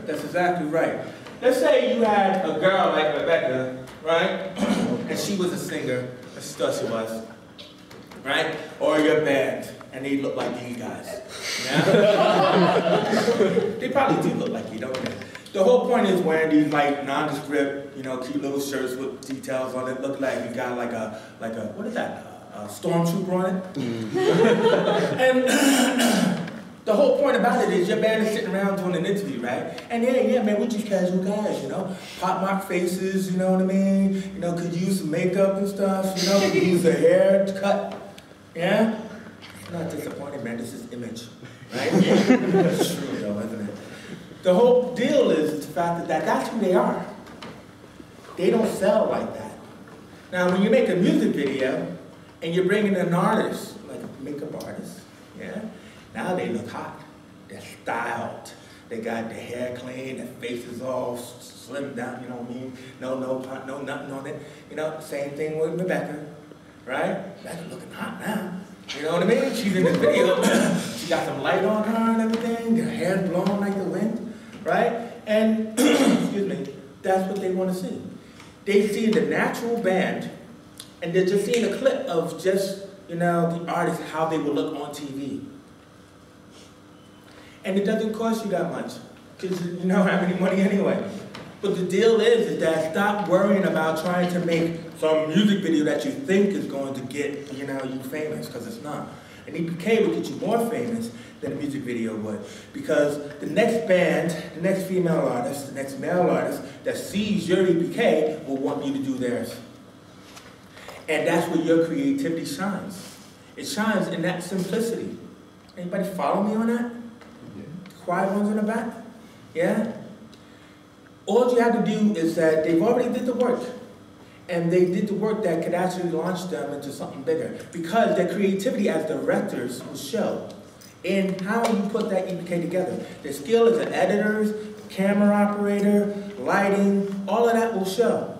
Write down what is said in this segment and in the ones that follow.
That's exactly right. Let's say you had a girl like Rebecca, right? And she was a singer, or she thought she was, right? Or your band, and they look like these guys. Yeah? They probably do look like you, don't they? The whole point is wearing these like nondescript, you know, cute little shirts with details on it. Look like you got like a what is that? A stormtrooper on it. And the whole point about it is your band is sitting around doing an interview, right? And yeah, man, we're just casual guys, you know? Pop mock faces, you know what I mean? You know, could use some makeup and stuff, you know? Could use a haircut, yeah? I'm not disappointed, man, this is image, right? That's true, though, isn't it? The whole deal is the fact that that's who they are. They don't sell like that. Now, when you make a music video and you're bringing in an artist, like a makeup artist, yeah? Now they look hot. They're styled. They got their hair clean, their face is all slimmed down, you know what I mean? No nothing on it. You know, same thing with Rebecca, right? Rebecca looking hot now. You know what I mean? She's in this video. She got some light on her and everything. Her hair's blowing like the wind, right? And, excuse me, that's what they want to see. They see the natural band, and they're just seeing a clip of just, you know, the artist, how they will look on TV. And it doesn't cost you that much, because you don't have any money anyway. But the deal is that stop worrying about trying to make some music video that you think is going to get, you know, you famous, because it's not. An EPK will get you more famous than a music video would, because the next band, the next female artist, the next male artist that sees your EPK will want you to do theirs. And that's where your creativity shines. It shines in that simplicity. Anybody follow me on that? Quiet ones in the back? Yeah? All you have to do is that they've already did the work. And they did the work that could actually launch them into something bigger. Because their creativity as directors will show in how you put that EPK together. Their skill as an editor, camera operator, lighting, all of that will show.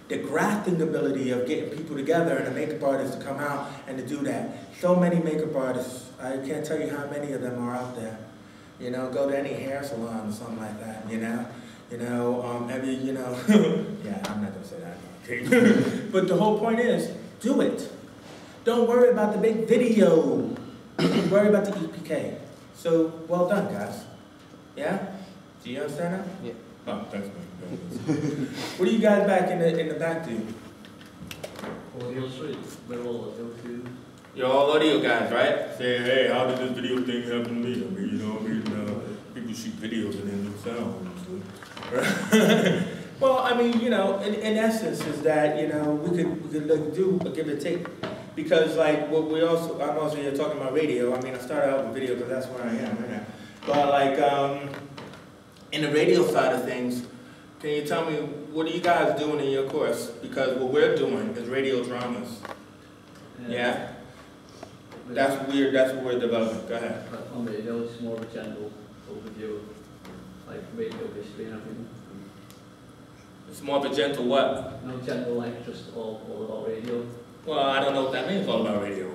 The grafting ability of getting people together and a makeup artist to come out and to do that. So many makeup artists, I can't tell you how many of them are out there. You know, go to any hair salon or something like that, you know? You know, yeah, I'm not gonna say that. Okay. But the whole point is, do it. Don't worry about the big video. Worry about the EPK. So, well done, guys. Yeah? Do you understand that? Yeah. Oh, thanks, man. What do you guys back in the back do? Audio suite. We're all audio too. You're all audio guys, right? Say, hey, how did this video thing happen to me? I mean, you know, people shoot videos and then do sound. Well, I mean, you know, in essence is that, you know, we could do a give and take. Because like what I'm also here talking about radio. I mean, I started out with video because that's where I am right now. But like in the radio side of things, can you tell me what are you guys doing in your course? Because what we're doing is radio dramas. Yeah? That's what we're developing. Go ahead. On radio, it's more of a general overview, like radio history and everything. It's more of a gentle what? No general, like just all about radio. Well, I don't know what that means, all about radio.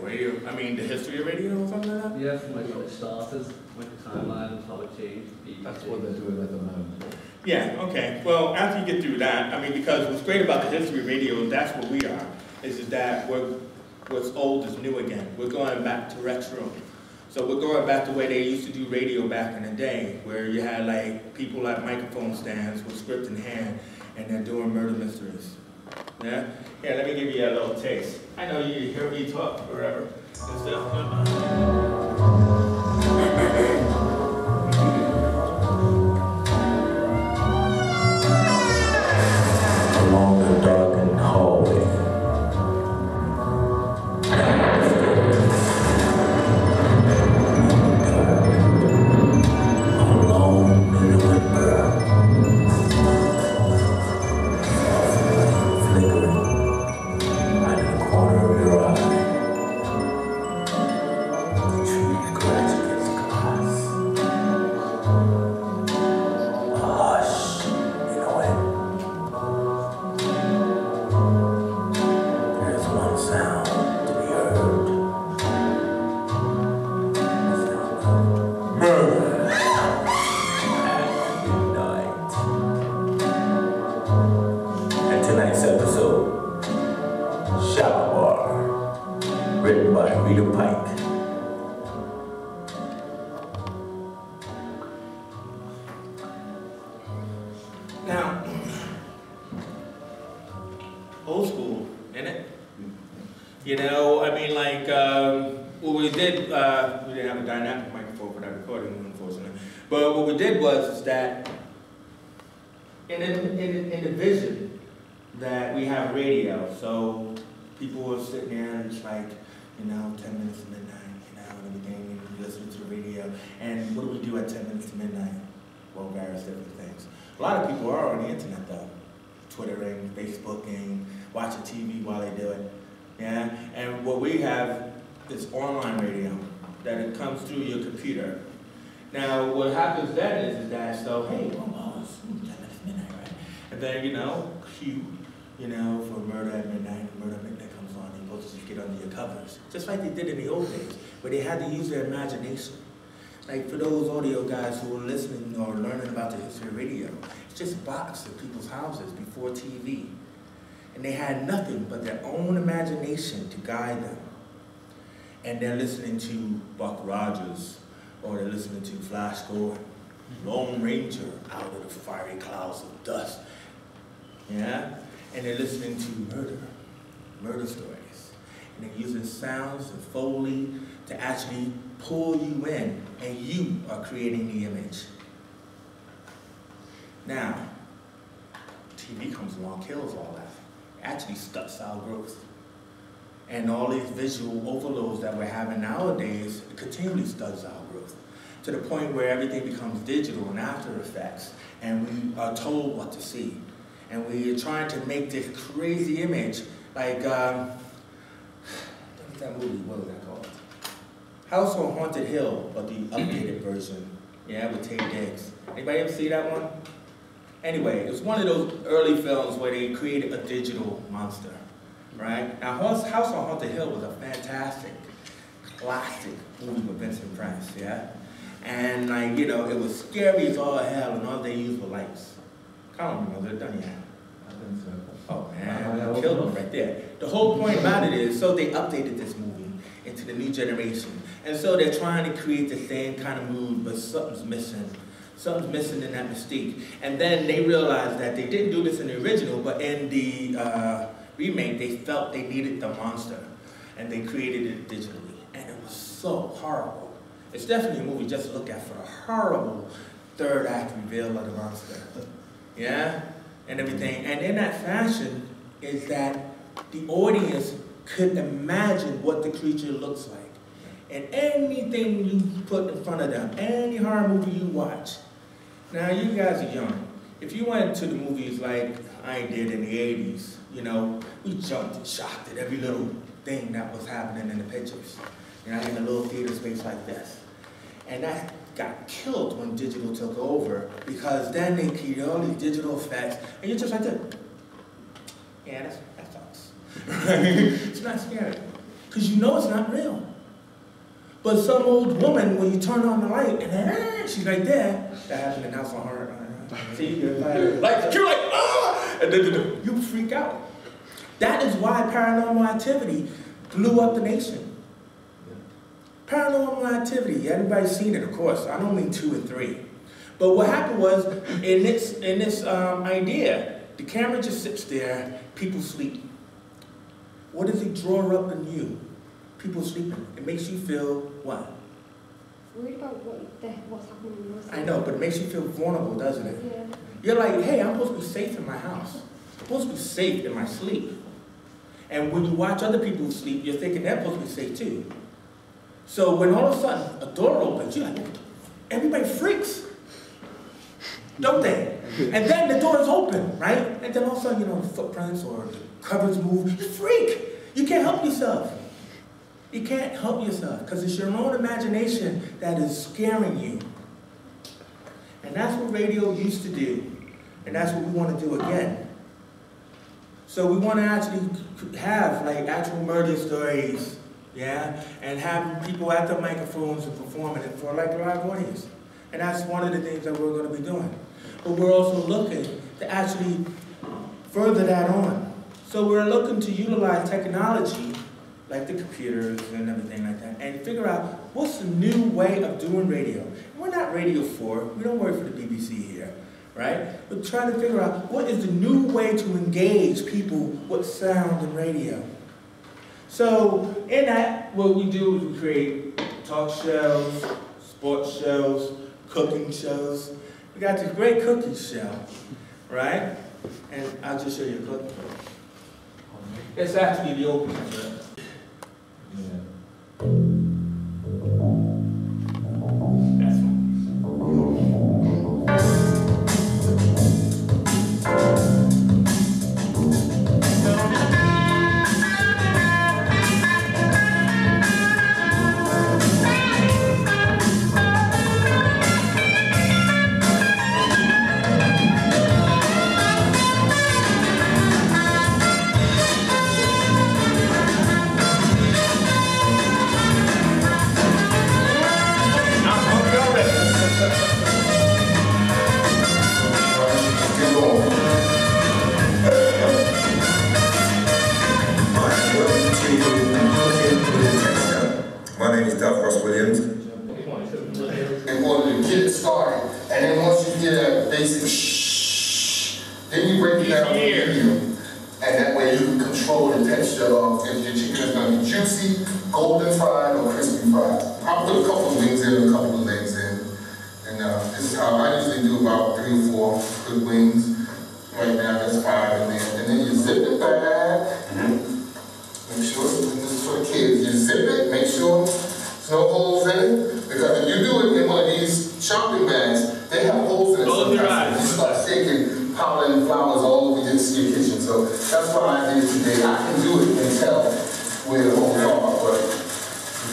I mean, the history of radio or something like that? Yeah, from like how it started, like the timeline, how it changed. That's what they're doing at the moment. Yeah, okay. Well, after you get through that, I mean, because what's great about the history of radio, and that's what we are, is that what's old is new again. We're going back to retro. So we're going back to the way they used to do radio back in the day, where you had like people at microphone stands with script in hand, and they're doing murder mysteries. Yeah? Here, let me give you a little taste. I know you hear me talk forever. Along the darkened hallway, alone in the whimper, flickering out of the corner of your eye. Shower, written by Rita Pike. Now, old school, innit? You know, I mean, like, what we did, we didn't have a dynamic microphone for that recording, unfortunately. But what we did was that in the vision that we have radio, so people were sitting there and it's like, you know, 10 minutes to midnight, you know, and everything, and you listen to the radio. And what do we do at 10 minutes to midnight? Well, various different things. A lot of people are on the internet though, Twittering, Facebooking, watching TV while they do it. Yeah, and what we have is online radio, that it comes through your computer. Now, what happens then is that, so, hey, oh, it's 10 minutes midnight, right? And then, you know, cue, you know, for Murder at Midnight, Murder at Midnight comes on, you're supposed to just get under your covers. Just like they did in the old days, where they had to use their imagination. Like for those audio guys who are listening or learning about the history of radio, it's just a box in people's houses before TV. And they had nothing but their own imagination to guide them. And they're listening to Buck Rogers, or they're listening to Flash Gordon, Lone Ranger out of the fiery clouds of dust. Yeah? And they're listening to murder stories. And they're using sounds and Foley to actually pull you in, and you are creating the image. Now, TV comes along, kills all that. Actually stunts our growth. And all these visual overloads that we're having nowadays continually stunts our growth, to the point where everything becomes digital and After Effects, and we are told what to see. And we are trying to make this crazy image, like, what's that movie, what was that called? House on Haunted Hill, but the updated version, yeah, with Taye Diggs. Anybody ever see that one? Anyway, it was one of those early films where they created a digital monster, right? Now, House on Haunted Hill was a fantastic, classic movie with Vincent Price, yeah? And like, you know, it was scary as all hell, and all they used were lights. I don't remember, they're done yet. I think so. Oh man, killed them right there. The whole point about it is, so they updated this movie into the new generation. And so they're trying to create the same kind of mood, but something's missing. Something's missing in that mystique. And then they realized that they didn't do this in the original, but in the remake, they felt they needed the monster. And they created it digitally. And it was so horrible. It's definitely a movie just to look at for a horrible third act reveal of the monster. Yeah? And everything. And in that fashion is that the audience could imagine what the creature looks like. And anything you put in front of them, any horror movie you watch. Now, you guys are young. If you went to the movies like I did in the 80s, you know, we jumped and shocked at every little thing that was happening in the pictures. You know, in a little theater space like this. And that got killed when digital took over, because then they created all these digital effects, and you're just like that. Yeah, that sucks. It's not scary, because you know it's not real. But some old woman, when you turn on the light, and then she's right there, that happened in House on Horror. See, you're like, ah! And then you freak out. That is why Paranormal Activity blew up the nation. Paranormal Activity, everybody's seen it, of course. I don't mean 2 and 3. But what happened was, in this idea, the camera just sits there, people sleep. What does it draw up in you? People sleeping. It makes you feel what? Worried about what's happening in your I know, but it makes you feel vulnerable, doesn't it? Yeah. You're like, hey, I'm supposed to be safe in my house. I'm supposed to be safe in my sleep. And when you watch other people sleep, you're thinking they're supposed to be safe too. So when all of a sudden a door opens, you're like, everybody freaks, don't they? And then the door is open, right? And then all of a sudden, you know, the footprints or the covers move. You freak. You can't help yourself. You can't help yourself, because it's your own imagination that is scaring you. And that's what radio used to do. And that's what we want to do again. So we want to actually have like actual murder stories, yeah? And have people at the microphones and performing it for like a live audience. And that's one of the things that we're going to be doing. But we're also looking to actually further that on. So we're looking to utilize technology, like the computers and everything like that, and figure out what's the new way of doing radio. We're not Radio 4, we don't work for the BBC here, right? We're trying to figure out what is the new way to engage people with sound and radio. So in that, what we do is we create talk shows, sports shows, cooking shows. We got this great cooking show, right? And I'll just show you a clip. It's actually the opening show. That's one. In order to get it started, and then once you get a basic shh, then you break it down to medium, and that way you can control the texture of if your chicken is going to be juicy, golden fried, or crispy fried. I'll put a couple of wings in, a couple of legs in, and this is how I usually do about 3 or 4 good wings. Right now, that's 5 in there, and then you zip it back. Make sure this is for the kids. You zip it, make sure there's no holes in it. Because if you do it in one of these shopping bags, they have holes in it. Close your eyes. You start shaking pollen and flowers all over your kitchen. So that's what I did today. I can do it and tell where the holes are. But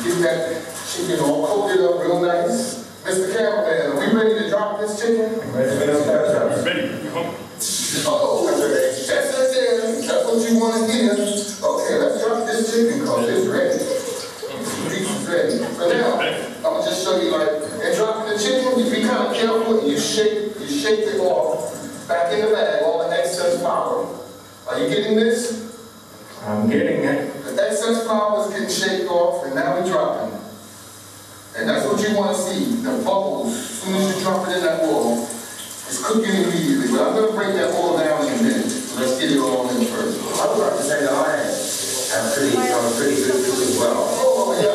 you get that chicken all coated up real nice. Mr. Cameraman, are we ready to drop this chicken? Ready. Oh, that's what you want to hear. Okay, let's drop this chicken because it's ready. It's ready. So now, I'm gonna just show you like, in dropping the chicken, you be kind of careful and you shake it off back in the bag, all the excess flour. Are you getting this? I'm getting it. The excess flour is getting shaked off, and now we're dropping. And that's what you want to see, the bubbles. As soon as you drop it in that oil, it's cooking immediately. But I'm gonna break that oil down in a minute. So let's get it all in first. I would like to say that I am pretty good cook as well. Oh, yeah.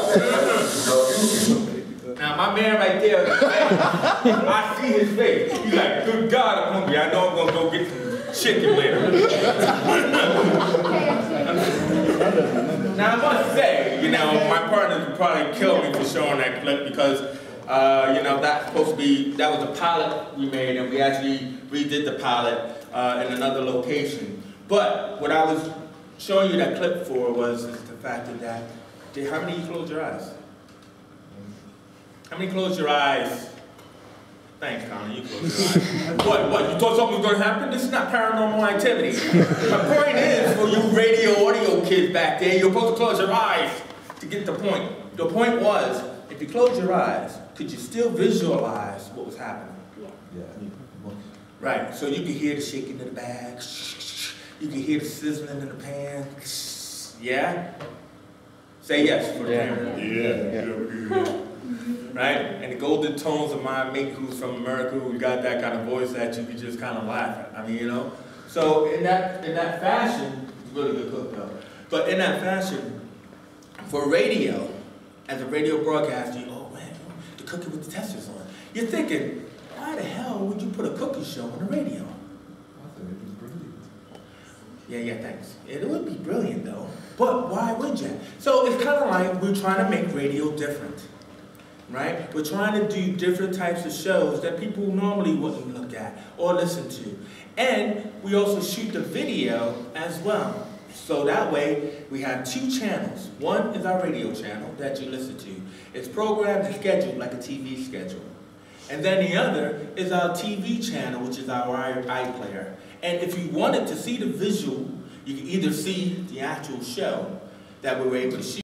Now my man right there, I see his face. He's like, good God, I'm hungry. I know I'm gonna go get some chicken later. Now I must say, my partners would probably kill me for showing that clip because, that's supposed to be, that was a pilot we made, and we actually redid the pilot in another location. But what I was showing you that clip for was the fact that, how many of you close your eyes? How many close your eyes? Thanks, Connor, you close your eyes. What? You thought something was going to happen? This is not paranormal activity. My point is, for you radio audio kids back there, you're supposed to close your eyes to get the point. The point was, if you close your eyes, could you still visualize what was happening? Yeah. Right, so you can hear the shaking of the bag. You can hear the sizzling in the pan. Yeah? Say yes for the camera. Yeah. Right? And the golden tones of my mate who's from America, who got that kind of voice that you can just kind of laugh at. I mean, So in that fashion, it's really good cook though. But in that fashion, for radio, as a radio broadcaster, oh man, the cooking with the testers on. You're thinking, why the hell would you put a cooking show on the radio? I thought it was brilliant. Yeah, thanks. It would be brilliant though. But why would you? So it's kind of like we're trying to make radio different. Right? We're trying to do different types of shows that people normally wouldn't look at or listen to. And we also shoot the video as well. So that way, we have 2 channels. One is our radio channel that you listen to. It's programmed and scheduled like a TV schedule. And then the other is our TV channel, which is our iPlayer. And if you wanted to see the visual, you can either see the actual show that we were able to shoot,